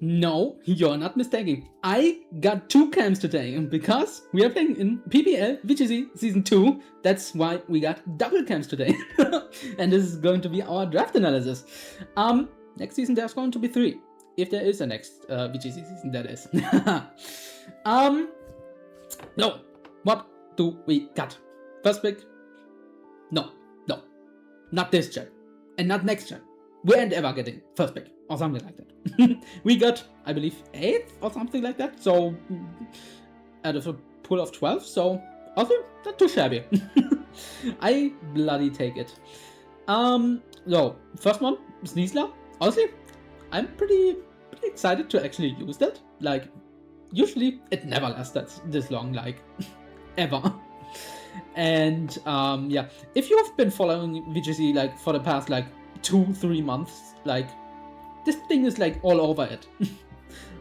No, you're not mistaken. I got 2 camps today because we are playing in PPL VGC Season 2. That's why we got double camps today. And this is going to be our draft analysis. Next season there's going to be 3. If there is a next VGC season, that is. No. What do we got? First pick? No. Not this gen. And not next gen. We ain't ever getting first pick or something like that. We got, I believe, 8th or something like that. So out of a pool of 12. So also not too shabby. I bloody take it. So first one, Sneasler. Honestly, I'm pretty excited to actually use that. Like, usually it never lasts this long, like ever. And yeah, if you've been following VGC like for the past like 2-3 months, like this thing is like all over it.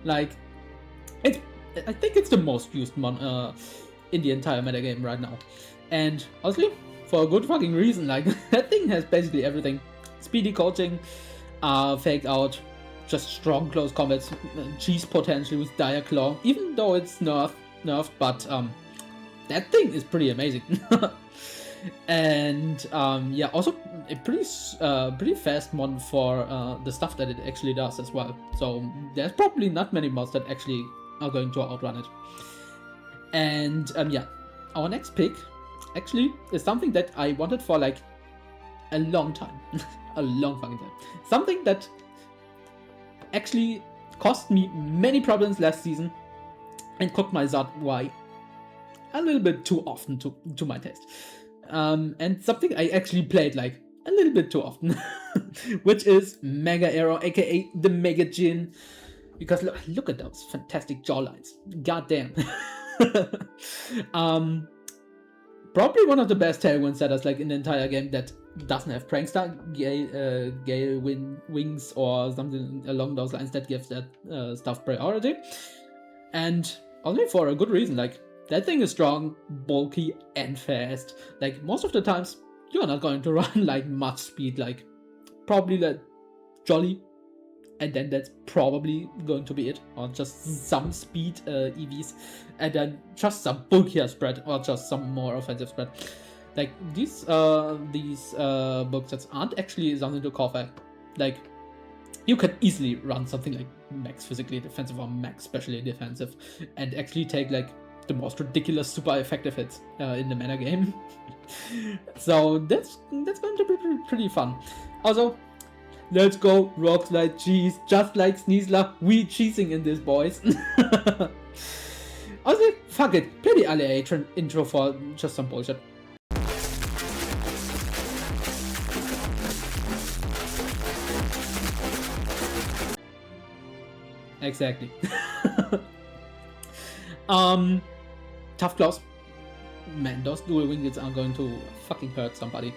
Like I think it's the most used mon in the entire metagame right now. And honestly, for a good fucking reason. Like that thing has basically everything: speedy coaching, fake out, just strong close combats, cheese potential with dire claw, even though it's nerfed, but that thing is pretty amazing. And yeah, also a pretty fast mod for the stuff that it actually does as well. So there's probably not many mods that actually are going to outrun it. And yeah, our next pick actually is something that I wanted for like a long time. A long fucking time. Something that actually cost me many problems last season and cooked my ZY a little bit too often to my taste. And something I actually played like a little bit too often, which is Mega Arrow, aka the Mega Jin. Because look at those fantastic jawlines. Goddamn. Probably one of the best tailwind setters like in the entire game that doesn't have Prankstar, Gale Wings or something along those lines that gives that stuff priority. And only for a good reason. Like, that thing is strong, bulky, and fast. Like, most of the times, you're not going to run like much speed, like probably like Jolly, and then that's probably going to be it, or just some speed EVs, and then just some bulkier spread, or just some more offensive spread. Like these book sets aren't actually something to cough at. Like, you can easily run something like max physically defensive or max specially defensive, and actually take like the most ridiculous super effective hits in the meta game. So that's going to be pretty fun. Also, let's go rock slide cheese, just like Sneasler. We cheesing in this, boys. Also, fuck it, play the LA intro for just some bullshit. Exactly. Tough claws. Man, those dual wings are going to fucking hurt somebody.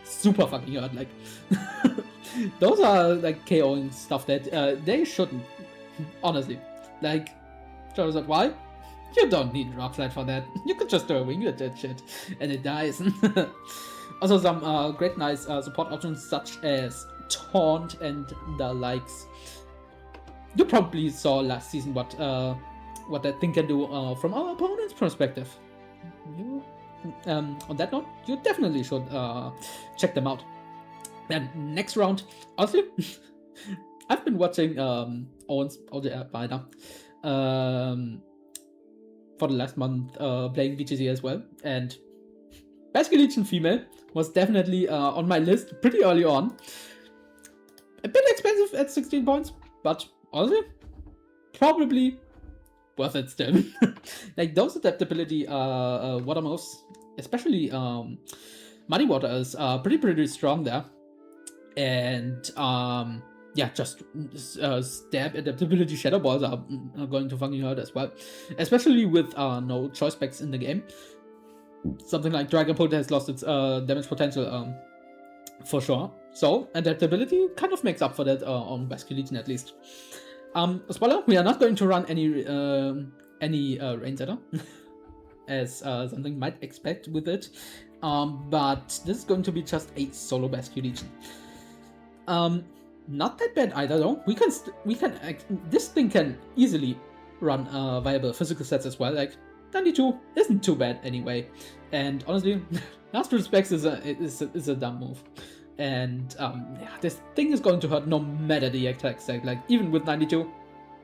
Super fucking hurt, like. Those are like KOing stuff that they shouldn't. Honestly. Like, Charizard, why? You don't need Rock Slide for that. You could just do a wing with that shit and it dies. Also some great nice support options such as Taunt and the likes. You probably saw last season what that thing can do from our opponent's perspective. On that note, you definitely should check them out. Then next round, honestly, I've been watching Owen's Spider for the last month, playing VGC as well, and Basque Legion female was definitely on my list pretty early on. A bit expensive at 16 points, but honestly, probably worth it still. Like, those adaptability water moves, especially Muddy Water, is pretty strong there. And yeah, just stab adaptability shadow balls are going to fucking hurt as well, especially with no choice specs in the game. Something like Dragon Pult has lost its damage potential for sure. So adaptability kind of makes up for that on Basque Legion at least. Spoiler: we are not going to run any rain setter, as something might expect with it. But this is going to be just a solo Basque Legion. not that bad either though. This thing can easily run viable physical sets as well. Like 92 isn't too bad anyway. And honestly, last respects is a dumb move. And yeah, this thing is going to hurt no matter the attack stack. Like even with 92,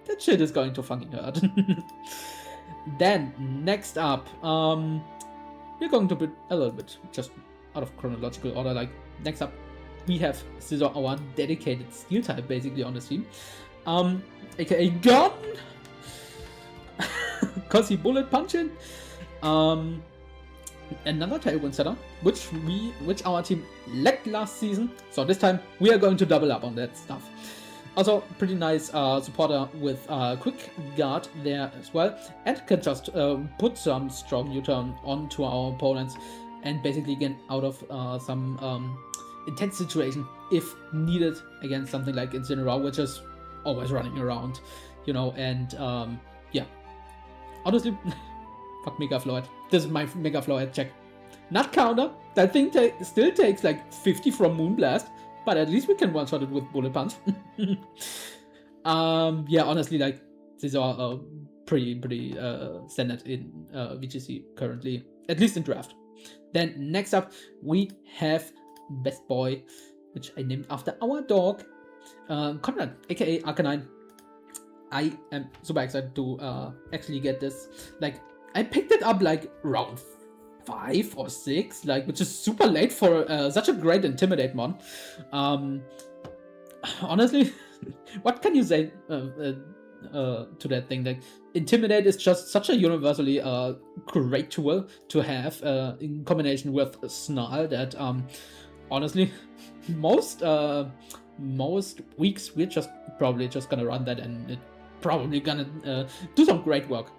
that shit is going to fucking hurt. Then next up, we're going to put a little bit just out of chronological order. Like next up, we have Scissor, our dedicated steel type basically on the team, aka gun, cause he bullet punching. Another tailwind setter, which our team lacked last season. So this time we are going to double up on that stuff. Also, pretty nice supporter with quick guard there as well, and can just put some strong U-turn onto our opponents and basically get out of some intense situation if needed against something like Incineroar, which is always running around, you know. And yeah, honestly, fuck Mega Flood. This is my Mega Flood check. Not counter. That thing still takes like 50 from Moonblast. But at least we can one-shot it with Bullet Punch. Yeah, honestly, like, these are pretty standard in VGC currently, at least in draft. Then next up, we have Best Boy, which I named after our dog, Conrad, aka Arcanine. I am super excited to actually get this. Like, I picked it up like round 5 or 6, like, which is super late for such a great Intimidate mon. Honestly, what can you say to that thing? Like, Intimidate is just such a universally great tool to have in combination with Snarl that honestly most weeks we're probably just gonna run that, and it probably gonna do some great work.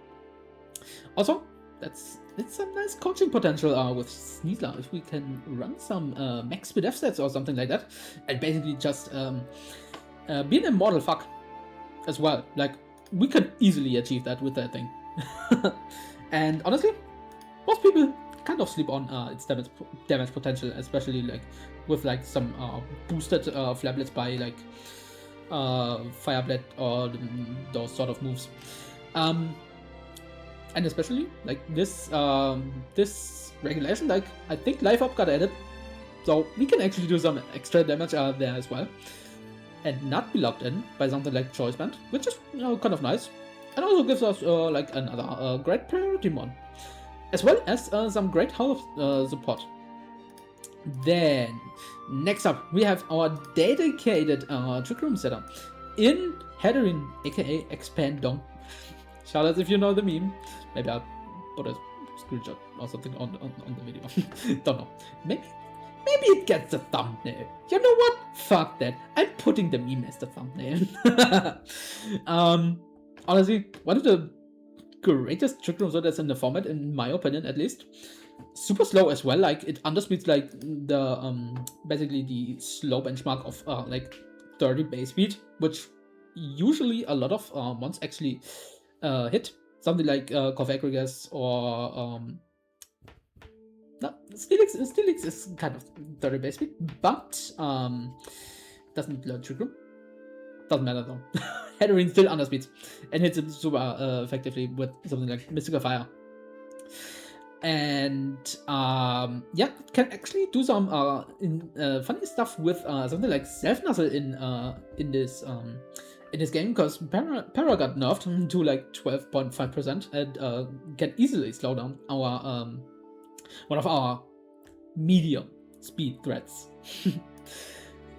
Also, it's some nice coaching potential with Sneasler if we can run some max speed F sets or something like that, and basically just be an immortal fuck as well. Like, we could easily achieve that with that thing. And honestly, most people kind of sleep on its damage potential, especially like with like some boosted Flablets by like Fireblade or those sort of moves. And especially like this regulation, like I think Life Up got added, so we can actually do some extra damage there as well, and not be locked in by something like Choice Band, which is, you know, kind of nice, and also gives us like another great priority mon, as well as some great health support. Then next up, we have our dedicated Trick Room setup in Heatherin, aka Expand Dong. Shout out if you know the meme. Maybe I'll put a screenshot or something on the video. Don't know. Maybe it gets the thumbnail. You know what? Fuck that. I'm putting the meme as the thumbnail. Honestly, one of the greatest Trick Room that's in the format, in my opinion at least. Super slow as well. Like, it underspeeds like the basically the slow benchmark of like 30 base speed, which usually a lot of mons actually hit. Something like Corvagrigus or no, Steelix is kind of 30 base speed, but doesn't learn Trick Room. Doesn't matter though. Heatherin still underspeeds and hits it super effectively with something like Mystical Fire. And yeah, can actually do some funny stuff with something like Self Nuzzle in this game, because Para got nerfed to like 12.5% and can easily slow down our one of our medium speed threats.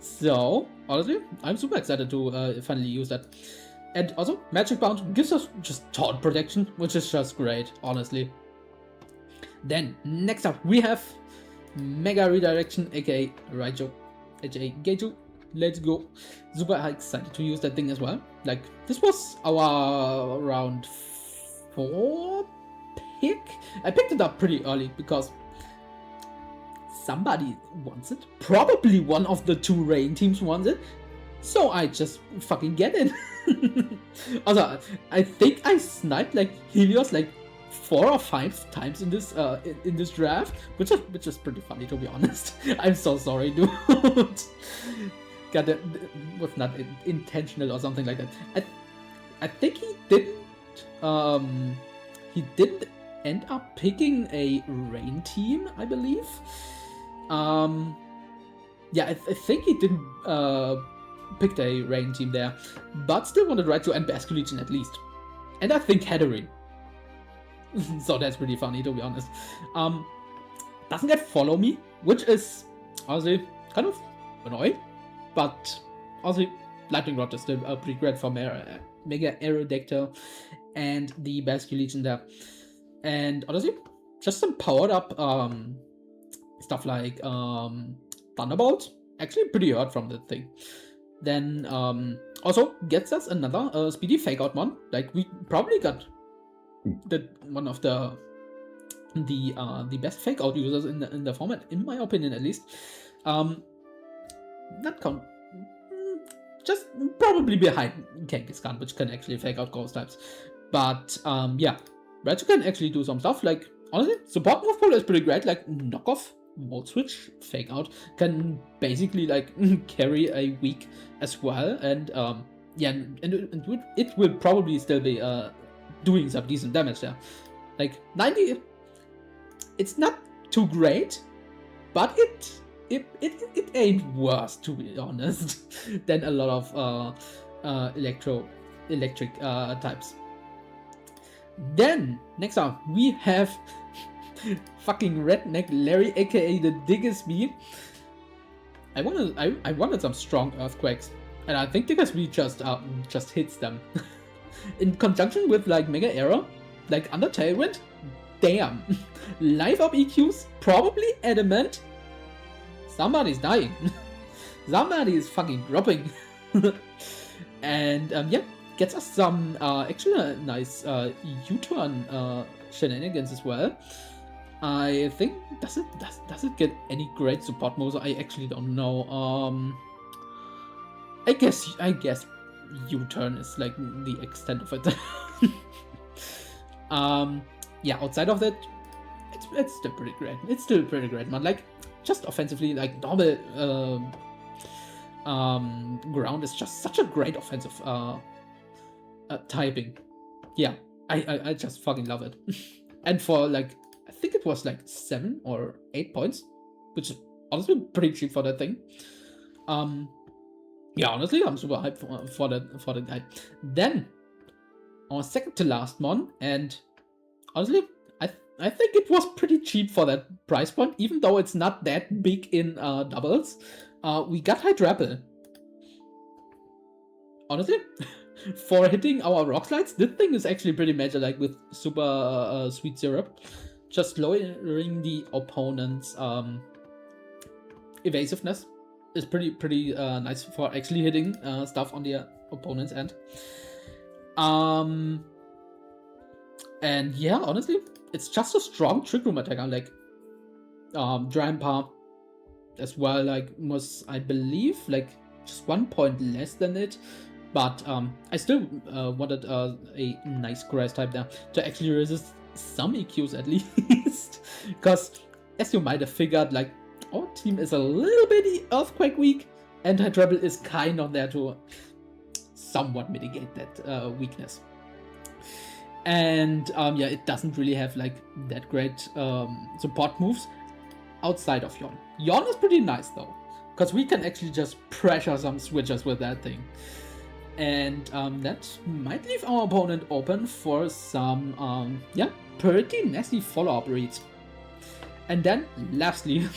So honestly, I'm super excited to finally use that. And also, Magic Bound gives us just taunt protection, which is just great, honestly. Then next up, we have Mega Redirection, aka Raijo, aka Geiju. Let's go. Super excited to use that thing as well. Like, this was our round 4 pick. I picked it up pretty early because somebody wants it. Probably one of the 2 rain teams wants it. So I just fucking get it. Also, I think I sniped like Helios like 4 or 5 times in this draft, which is pretty funny, to be honest. I'm so sorry, dude. God, that was not intentional or something like that. I think he didn't end up picking a rain team, I believe. Yeah, I think he didn't pick a rain team there, but still wanted right to end Basque Legion at least. And I think Heathering. So that's pretty funny, to be honest. Doesn't get follow me, which is honestly kind of annoying, but honestly, Lightning Rod is still pretty great for Mega Aerodactyl and the Basque Legion there. And honestly, just some powered up stuff like Thunderbolt, actually pretty hard from the thing. Then also gets us another speedy fake out one. Like we probably got one of the best fake out users in the format, in my opinion at least. Not count, just probably behind Kangaskhan, which can actually fake out ghost types. But yeah, Raichu can actually do some stuff. Like honestly, support move pool is pretty great. Like knockoff, Volt Switch, fake out can basically like carry a week as well. And yeah, and it will probably still be doing some decent damage there. Like 90, it's not too great, but it ain't worse, to be honest, than a lot of electric types. Then next up we have fucking Redneck Larry, aka the Diggersby. I wanted some strong earthquakes, and I think Diggersby just hits them in conjunction with like Mega Arrow, like under Tailwind. Damn, life up EQs, probably adamant. Somebody's dying. Somebody is fucking dropping. And yeah, gets us some actually nice U-turn shenanigans as well. I think does it get any great support moves? I actually don't know. I guess U-turn is like the extent of it. Yeah, outside of that, it's still pretty great. It's still pretty great, man. Like just offensively, like normal ground is just such a great offensive typing. Yeah, I just fucking love it. And for like, I think it was like 7 or 8 points, which is honestly pretty cheap for that thing. Yeah, honestly, I'm super hyped for the guy. Then our second to last one, and honestly, I think it was pretty cheap for that price point, even though it's not that big in doubles. We got Hydrapple. Honestly, for hitting our rock slides, this thing is actually pretty major, like with super sweet syrup, just lowering the opponent's evasiveness is pretty nice for actually hitting stuff on the opponent's end. And yeah, honestly, it's just a strong trick room attacker. Like Drampa as well, like was, I believe, like just 1 point less than it, but I still wanted a nice grass type there to actually resist some EQs at least, because as you might have figured, like our team is a little bit earthquake weak, and Hydrapple is kind of there to somewhat mitigate that weakness. And yeah, it doesn't really have like that great support moves outside of Yon. Yon is pretty nice though, because we can actually just pressure some switches with that thing. And that might leave our opponent open for some yeah, pretty nasty follow-up reads. And then lastly,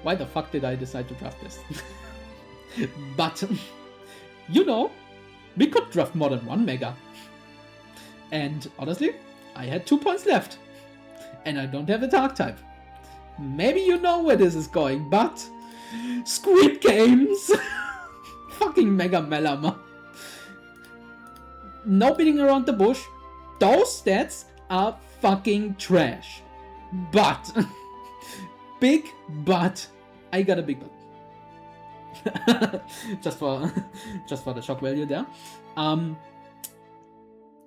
why the fuck did I decide to draft this? But you know, we could draft more than one Mega. And honestly, I had 2 points left. And I don't have a dark type. Maybe you know where this is going, but Squid Games! Fucking Mega Melama. No beating around the bush. Those stats are fucking trash. But, big but, I got a big but. just for the shock value there.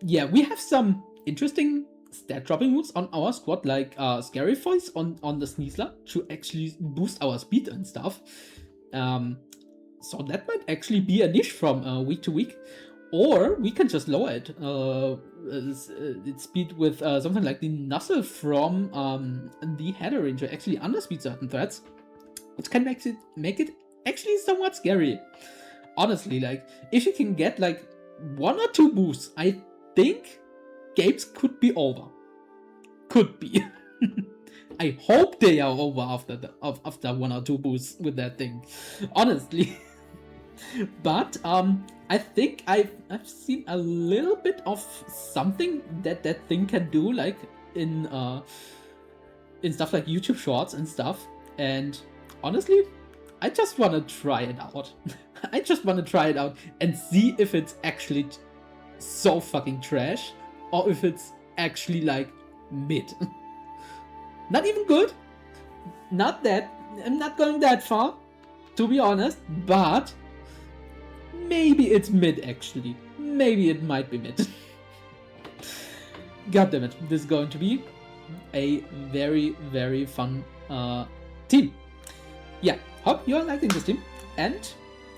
Yeah, we have some interesting stat dropping moves on our squad, like Scary Voice on the Sneasler to actually boost our speed and stuff. So that might actually be a niche from week to week, or we can just lower its speed with something like the nuzzle from the header range to actually underspeed certain threads, which can make it actually somewhat scary. Honestly, like if you can get like 1 or 2 boosts, I think games could be over. Could be. I hope they are over after 1 or 2 boosts with that thing. Honestly. But I think I've seen a little bit of something that thing can do, like in stuff like YouTube Shorts and stuff. And honestly, I just want to try it out. I just want to try it out and see if it's actually so fucking trash, or if it's actually like mid. Not even good. Not that. I'm not going that far, to be honest, but maybe it's mid actually. Maybe it might be mid. God damn it. This is going to be a very, very fun team. Yeah, hope you're liking this team. And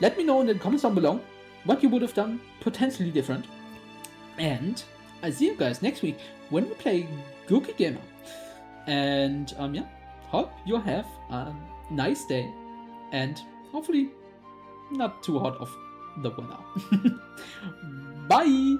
let me know in the comments down below what you would have done potentially different. And I'll see you guys next week when we play Gookie Gamer. And yeah, hope you have a nice day and hopefully not too hot of the weather. Bye!